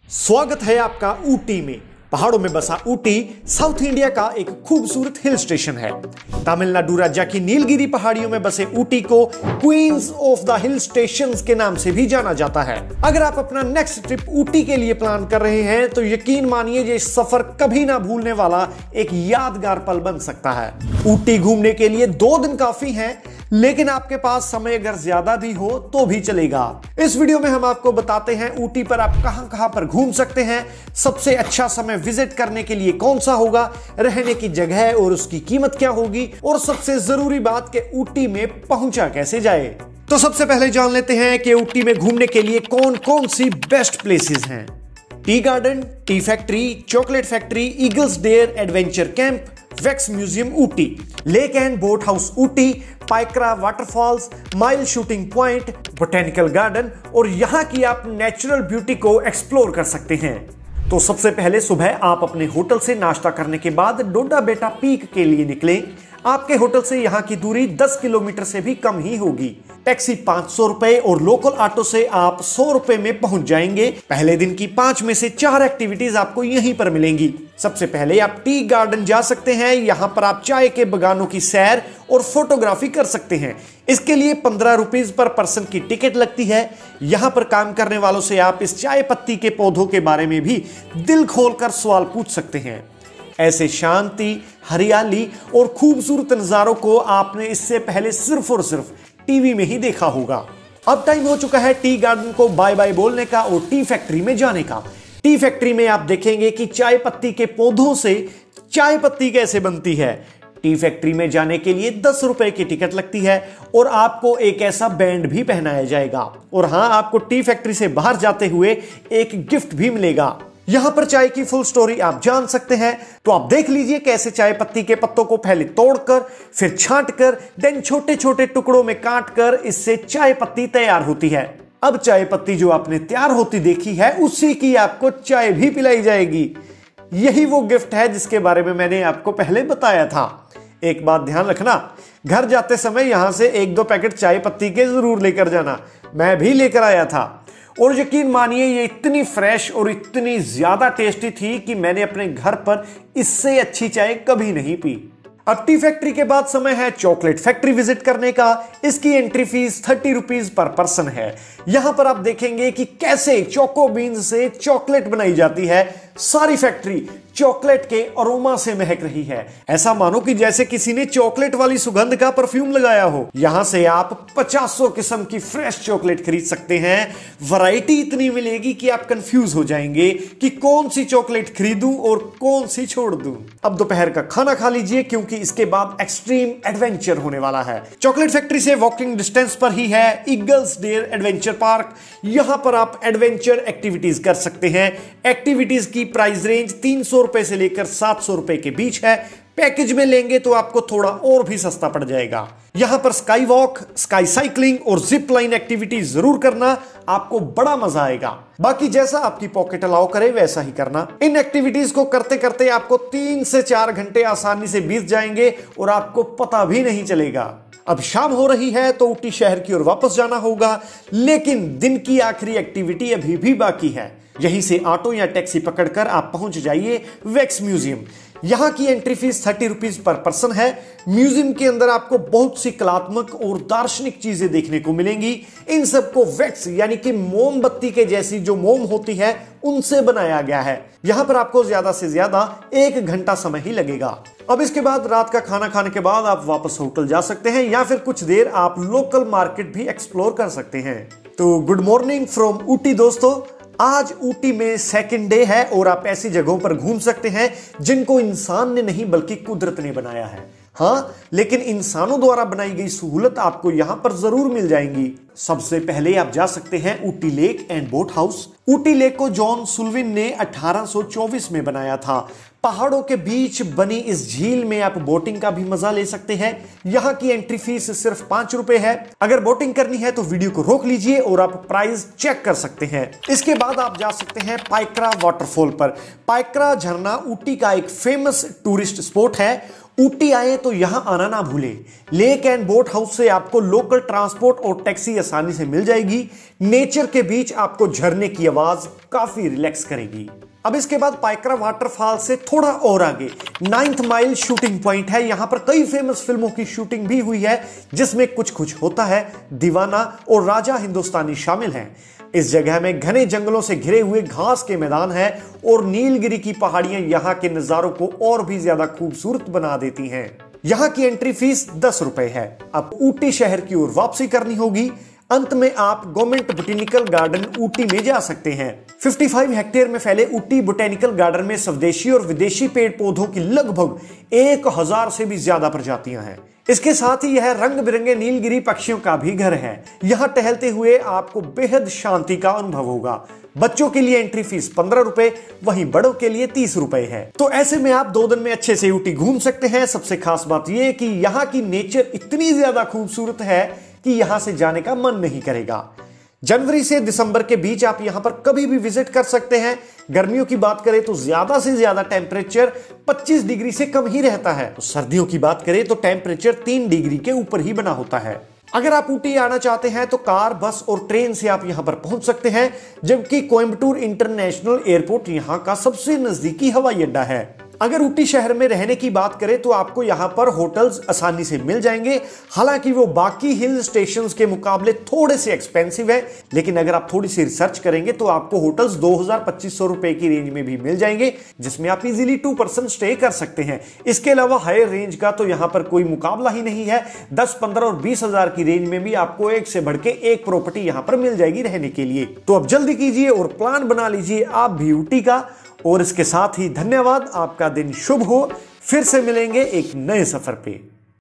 स्वागत है आपका ऊटी में। पहाड़ों में बसा ऊटी साउथ इंडिया का एक खूबसूरत हिल स्टेशन है। तमिलनाडु राज्य की नीलगिरी पहाड़ियों में बसे ऊटी को queens of the hill stations के नाम से भी जाना जाता है। अगर आप अपना नेक्स्ट ट्रिप ऊटी के लिए प्लान कर रहे हैं तो यकीन मानिए ये सफर कभी ना भूलने वाला एक यादगार पल बन सकता है। ऊटी घूमने के लिए 2 दिन काफी हैं, लेकिन आपके पास समय अगर ज्यादा भी हो तो भी चलेगा। इस वीडियो में हम आपको बताते हैं ऊटी पर आप कहां पर घूम सकते हैं, सबसे अच्छा समय विजिट करने के लिए कौन सा होगा, रहने की जगह और उसकी कीमत क्या होगी, और सबसे जरूरी बात कि ऊटी में पहुंचा कैसे जाए। तो सबसे पहले जान लेते हैं कि ऊटी में घूमने के लिए कौन कौन सी बेस्ट प्लेसेस हैं। Tea garden, tea factory, chocolate factory, eagles dare adventure camp, wax museum Ooty, lake and boat house Ooty, Pykara waterfalls, mile shooting point, botanical garden, और यहां की आप नेचुरल ब्यूटी को एक्सप्लोर कर सकते हैं। तो सबसे पहले सुबह आप अपने होटल से नाश्ता करने के बाद डोडा बेटा पीक के लिए निकलें। आपके होटल से यहां की दूरी 10 किलोमीटर से भी कम ही होगी। टैक्सी 500 रुपए और लोकल ऑटो से आप 100 रुपए में पहुंच जाएंगे। पहले दिन की 5 में से 4 एक्टिविटीज आपको यहीं पर मिलेंगी। सबसे पहले आप टी गार्डन जा सकते हैं। यहां पर आप चाय के बागानों की सैर और फोटोग्राफी कर सकते हैं। इसके लिए 15 रुपीज पर पर्सन की टिकट लगती है। यहां पर काम करने वालों से आप इस चाय पत्ती के पौधों के बारे में भी दिल खोलकर सवाल पूछ सकते हैं। ऐसे शांति, हरियाली और खूबसूरत नजारों को आपने इससे पहले सिर्फ और सिर्फ टीवी में ही देखा होगा। अब टाइम हो चुका है टी गार्डन को बाय बाय बोलने का और टी फैक्ट्री में जाने का। टी फैक्ट्री में आप देखेंगे कि चाय पत्ती के पौधों से चाय पत्ती कैसे बनती है। टी फैक्ट्री में जाने के लिए 10 रुपए की टिकट लगती है और आपको एक ऐसा बैंड भी पहनाया जाएगा। और हां, आपको टी फैक्ट्री से बाहर जाते हुए एक गिफ्ट भी मिलेगा। यहां पर चाय की फुल स्टोरी आप जान सकते हैं, तो आप देख लीजिए कैसे चाय पत्ती के पत्तों को पहले तोड़कर, फिर छांटकर, देन छोटे छोटे टुकड़ों में काटकर इससे चाय पत्ती तैयार होती है। अब चाय पत्ती जो आपने तैयार होती देखी है, उसी की आपको चाय भी पिलाई जाएगी। यही वो गिफ्ट है जिसके बारे में मैंने आपको पहले बताया था। एक बात ध्यान रखना, घर जाते समय यहां से 1-2 पैकेट चाय पत्ती के जरूर लेकर जाना। मैं भी लेकर आया था और यकीन मानिए ये इतनी फ्रेश और इतनी ज्यादा टेस्टी थी कि मैंने अपने घर पर इससे अच्छी चाय कभी नहीं पी। अब टी फैक्ट्री के बाद समय है चॉकलेट फैक्ट्री विजिट करने का। इसकी entry fees 30 rupees per person है। यहां पर आप देखेंगे कि कैसे चोको बीन्स से चॉकलेट बनाई जाती है। सारी फैक्ट्री चॉकलेट के अरोमा से महक रही है। ऐसा मानो कि जैसे किसी ने चॉकलेट वाली सुगंध का परफ्यूम लगाया हो। यहां से आप 50 किस्म की फ्रेश चॉकलेट खरीद सकते हैं। वैरायटी इतनी मिलेगी कि आप कंफ्यूज हो जाएंगे कि कौन सी चॉकलेट खरीदूं और कौन सी छोड़ दूं। अब दोपहर का खाना खा लीजिए क्योंकि इसके बाद एक्सट्रीम एडवेंचर होने वाला है। चॉकलेट फैक्ट्री से वॉकिंग डिस्टेंस पर ही है ईगल्स डेयर एडवेंचर पार्क। यहां पर आप एडवेंचर एक्टिविटीज कर सकते हैं। एक्टिविटीज की प्राइस रेंज 300 रुपए से लेकर 700 रुपए के बीच है। पैकेज में लेंगे तो आपको थोड़ा और भी सस्ता पड़ जाएगा। यहां पर स्काई वॉक, स्काई साइकिलिंग और जिप लाइन एक्टिविटी जरूर करना, आपको बड़ा मजा आएगा। बाकी जैसा आपकी पॉकेट अलाउ करे वैसा ही करना। इन एक्टिविटीज को करते करते आपको 3 से 4 घंटे आसानी से बीत जाएंगे और आपको पता भी नहीं चलेगा। अब शाम हो रही है तो ऊटी शहर की ओर वापस जाना होगा, लेकिन दिन की आखिरी एक्टिविटी अभी भी बाकी है। यहीं से ऑटो या टैक्सी पकड़कर आप पहुंच जाइए वैक्स म्यूजियम। यहां की entry fees 30 rupees per person है। म्यूजियम के अंदर आपको बहुत सी कलात्मक और दार्शनिक चीजें देखने को मिलेंगी। इन सबको वैक्स यानी कि मोमबत्ती के जैसी जो मोम होती है उनसे बनाया गया है। यहां पर आपको ज्यादा से ज्यादा 1 घंटा समय ही लगेगा। अब इसके बाद रात का खाना खाने के बाद आप वापस होटल जा सकते हैं या फिर कुछ देर आप लोकल मार्केट भी एक्सप्लोर कर सकते हैं। तो गुड मॉर्निंग फ्रॉम ऊटी दोस्तों। आज ऊटी में सेकंड डे है और आप ऐसी जगहों पर घूम सकते हैं जिनको इंसान ने नहीं बल्कि कुदरत ने बनाया है। हां, लेकिन इंसानों द्वारा बनाई गई सहूलत आपको यहां पर जरूर मिल जाएंगी। सबसे पहले आप जा सकते हैं Ooty lake and boat house. Ooty lake को जॉन सुल्विन ने 1824 में बनाया था। पहाड़ों के बीच बनी इस झील में आप बोटिंग का भी मजा ले सकते हैं। यहाँ की एंट्री फीस सिर्फ 5 रुपए है। अगर बोटिंग करनी है तो वीडियो को रोक लीजिए और आप प्राइस चेक कर सकते हैं। इसके बाद आप जा सकते हैं पाइक्रा वाटरफॉल पर। पाइक्रा झरना ऊटी का एक फेमस टूरिस्ट स्पॉट है। ऊटी आए तो यहां आना ना भूले। लेक एंड बोट हाउस से आपको लोकल ट्रांसपोर्ट और टैक्सी आसानी से मिल जाएगी। नेचर के बीच आपको झरने की आवाज, काफी रिलैक्स करेगी। अब इसके बाद पाइकरा वाटरफॉल से थोड़ा और आगे 9th माइल शूटिंग पॉइंट है। यहां पर कई फेमस फिल्मों की शूटिंग भी हुई है, जिसमें कुछ कुछ होता है, दीवाना और राजा हिंदुस्तानी शामिल हैं। इस जगह में घने जंगलों से घिरे हुए घास के मैदान हैं और नीलगिरी की पहाड़ियां यहां के नजारों को और भी ज्यादा खूबसूरत बना देती हैं। यहां की एंट्री फीस 10 रुपए है। अब ऊटी शहर की ओर वापसी करनी होगी। अंत में आप गवर्नमेंट बोटेनिकल गार्डन ऊटी में जा सकते हैं। 55 हेक्टेयर में फैले ऊटी बोटेनिकल गार्डन में स्वदेशी और विदेशी पेड़ पौधों की लगभग 1000 से भी ज्यादा प्रजातियां हैं। इसके साथ ही यह रंग बिरंगे नीलगिरी पक्षियों का भी घर है। यहां टहलते हुए आपको बेहद शांति का अनुभव होगा। बच्चों के लिए एंट्री फीस 15 रुपए, वहीं बड़ों के लिए 30 रुपए है। तो ऐसे में आप 2 दिन में अच्छे से ऊटी घूम सकते हैं। सबसे खास बात यह कि यहाँ की नेचर इतनी ज्यादा खूबसूरत है कि यहां से जाने का मन नहीं करेगा। जनवरी से दिसंबर के बीच आप यहां पर कभी भी विजिट कर सकते हैं। गर्मियों की बात करें तो ज्यादा से ज्यादा टेम्परेचर 25 डिग्री से कम ही रहता है। तो सर्दियों की बात करें तो टेम्परेचर 3 डिग्री के ऊपर ही बना होता है। अगर आप ऊटी आना चाहते हैं तो कार, बस और ट्रेन से आप यहां पर पहुंच सकते हैं, जबकि कोयम्बटूर इंटरनेशनल एयरपोर्ट यहां का सबसे नजदीकी हवाई अड्डा है। अगर ऊटी शहर में रहने की बात करें तो आपको यहां पर होटल्स आसानी से मिल जाएंगे। हालांकि वो बाकी हिल स्टेशंस के मुकाबले थोड़े से एक्सपेंसिव है, लेकिन अगर आप थोड़ी सी रिसर्च करेंगे तो आपको होटल्स 2000-2500 रुपए की रेंज में भी मिल जाएंगे, जिसमें आप इजीली 2 पर्सन स्टे कर सकते हैं। इसके अलावा हायर रेंज का तो यहां पर कोई मुकाबला ही नहीं है। 10, 15 और 20 हजार की रेंज में भी आपको एक से बढ़ के एक प्रॉपर्टी यहां पर मिल जाएगी रहने के लिए। तो अब जल्दी कीजिए और प्लान बना लीजिए आप भी ऊटी का। और इसके साथ ही धन्यवाद। आपका दिन शुभ हो। फिर से मिलेंगे एक नए सफर पे।